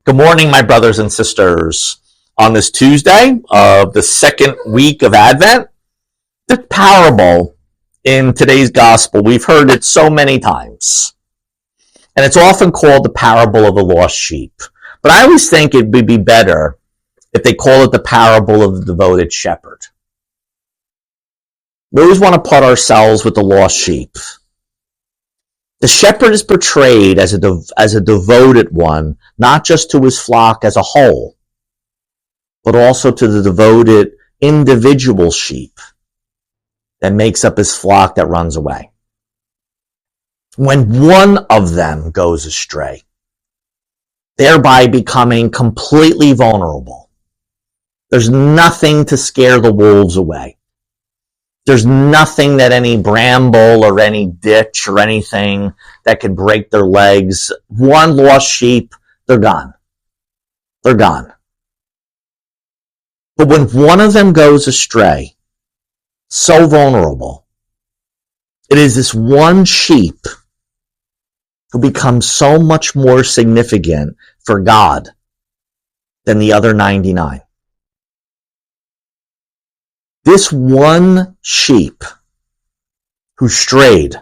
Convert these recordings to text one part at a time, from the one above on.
Good morning, my brothers and sisters. On this Tuesday of the second week of Advent, the parable in today's gospel, we've heard it so many times. And it's often called the parable of the lost sheep. But I always think it would be better if they call it the parable of the devoted shepherd. We always want to put ourselves with the lost sheep. The shepherd is portrayed as a devoted one, not just to his flock as a whole, but also to the devoted individual sheep that makes up his flock that runs away. When one of them goes astray, thereby becoming completely vulnerable, there's nothing to scare the wolves away. There's nothing that any bramble or any ditch or anything that could break their legs. One lost sheep, they're gone. They're gone. But when one of them goes astray, so vulnerable, it is this one sheep who becomes so much more significant for God than the other 99. This one sheep who strayed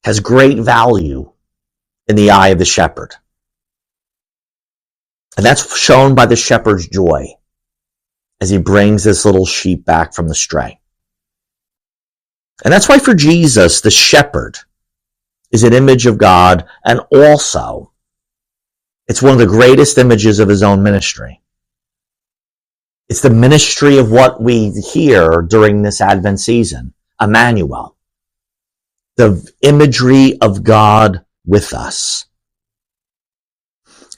has great value in the eye of the shepherd. And that's shown by the shepherd's joy as he brings this little sheep back from the stray. And that's why for Jesus, the shepherd is an image of God, and also it's one of the greatest images of his own ministry. It's the ministry of what we hear during this Advent season, Emmanuel, the imagery of God with us.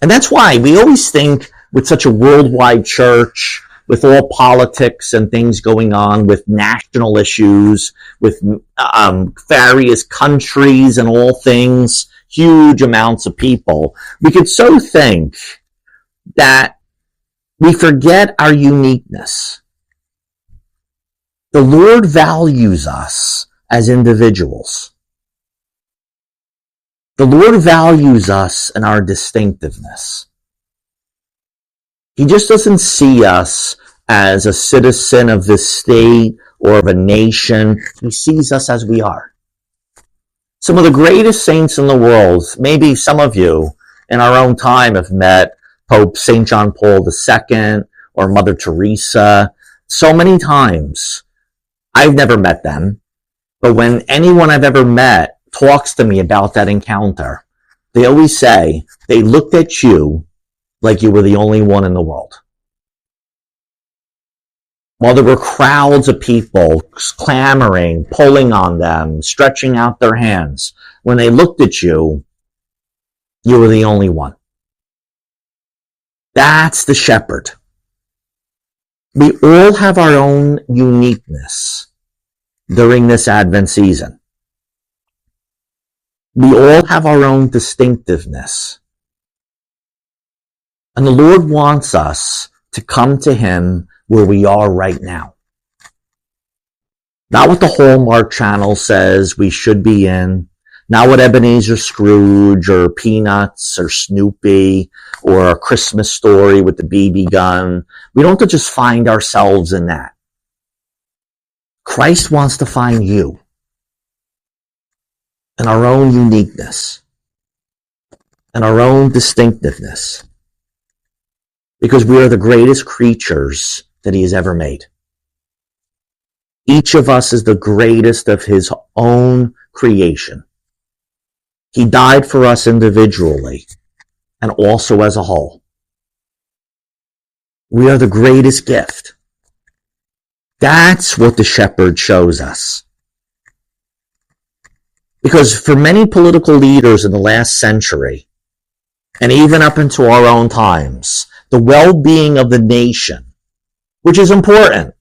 And that's why we always think with such a worldwide church, with all politics and things going on, with national issues, with various countries and all things, huge amounts of people, we could so think that we forget our uniqueness. The Lord values us as individuals. The Lord values us in our distinctiveness. He just doesn't see us as a citizen of this state or of a nation. He sees us as we are. Some of the greatest saints in the world, maybe some of you in our own time have met Pope St. John Paul II or Mother Teresa. So many times. I've never met them, but when anyone I've ever met talks to me about that encounter, they always say they looked at you like you were the only one in the world. While there were crowds of people clamoring, pulling on them, stretching out their hands, when they looked at you, you were the only one. That's the shepherd. We all have our own uniqueness during this Advent season. We all have our own distinctiveness. And the Lord wants us to come to Him where we are right now. Not what the Hallmark Channel says we should be in, not what Ebenezer Scrooge or Peanuts or Snoopy or A Christmas Story with the BB gun. We don't have to just find ourselves in that. Christ wants to find you in our own uniqueness and our own distinctiveness, because we are the greatest creatures that He has ever made. Each of us is the greatest of His own creation. He died for us individually and also as a whole. We are the greatest gift. That's what the shepherd shows us. Because for many political leaders in the last century, and even up into our own times, the well-being of the nation, which is important,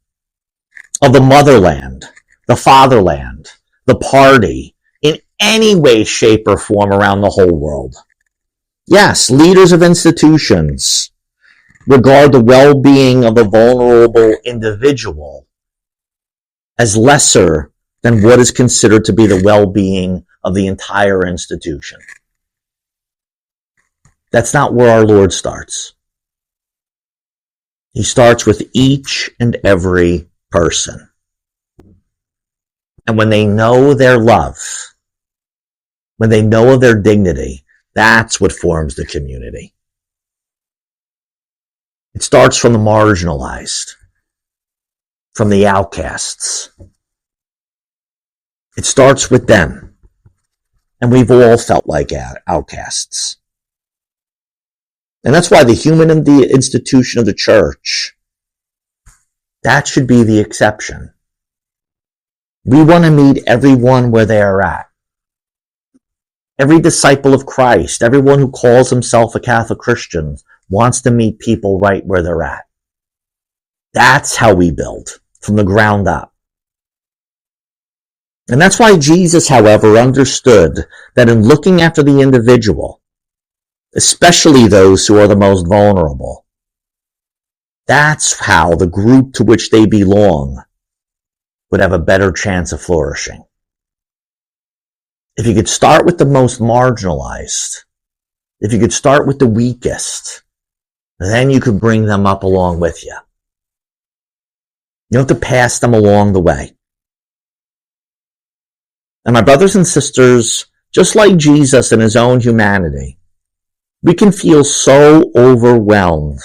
of the motherland, the fatherland, the party, in any way, shape, or form around the whole world. Yes, leaders of institutions regard the well-being of the vulnerable individual as lesser than what is considered to be the well-being of the entire institution. That's not where our Lord starts. He starts with each and every person. And when they know their love, when they know of their dignity, that's what forms the community. It starts from the marginalized, from the outcasts. It starts with them. And we've all felt like outcasts. And that's why the human and the institution of the church, that should be the exception. We want to meet everyone where they are at. Every disciple of Christ, everyone who calls himself a Catholic Christian, wants to meet people right where they're at. That's how we build, from the ground up. And that's why Jesus, however, understood that in looking after the individual, especially those who are the most vulnerable, that's how the group to which they belong would have a better chance of flourishing. If you could start with the most marginalized, if you could start with the weakest, then you could bring them up along with you. You don't have to pass them along the way. And my brothers and sisters, just like Jesus in his own humanity, we can feel so overwhelmed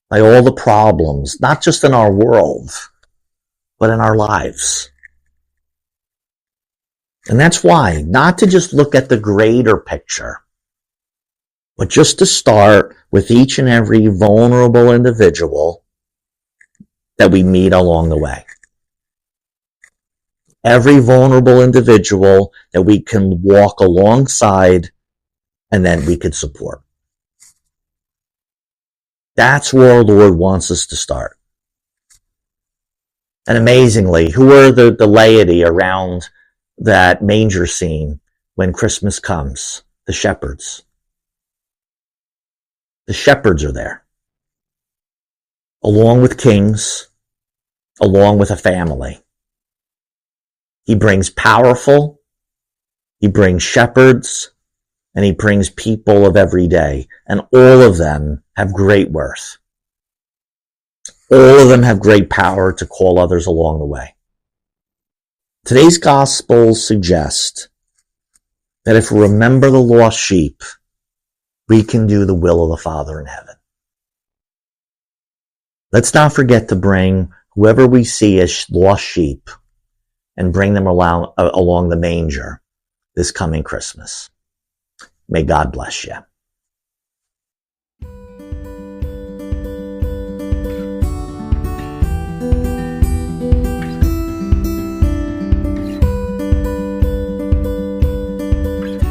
by all the problems, not just in our world, but in our lives. And that's why, not to just look at the greater picture, but just to start with each and every vulnerable individual that we meet along the way. Every vulnerable individual that we can walk alongside and then we could support. That's where our Lord wants us to start. And amazingly, who are the laity around that manger scene when Christmas comes? The shepherds. The shepherds are there, along with kings, along with a family. He brings powerful, he brings shepherds, and he brings people of every day, and all of them have great worth. All of them have great power to call others along the way. Today's Gospels suggest that if we remember the lost sheep, we can do the will of the Father in heaven. Let's not forget to bring whoever we see as lost sheep and bring them along the manger this coming Christmas. May God bless you.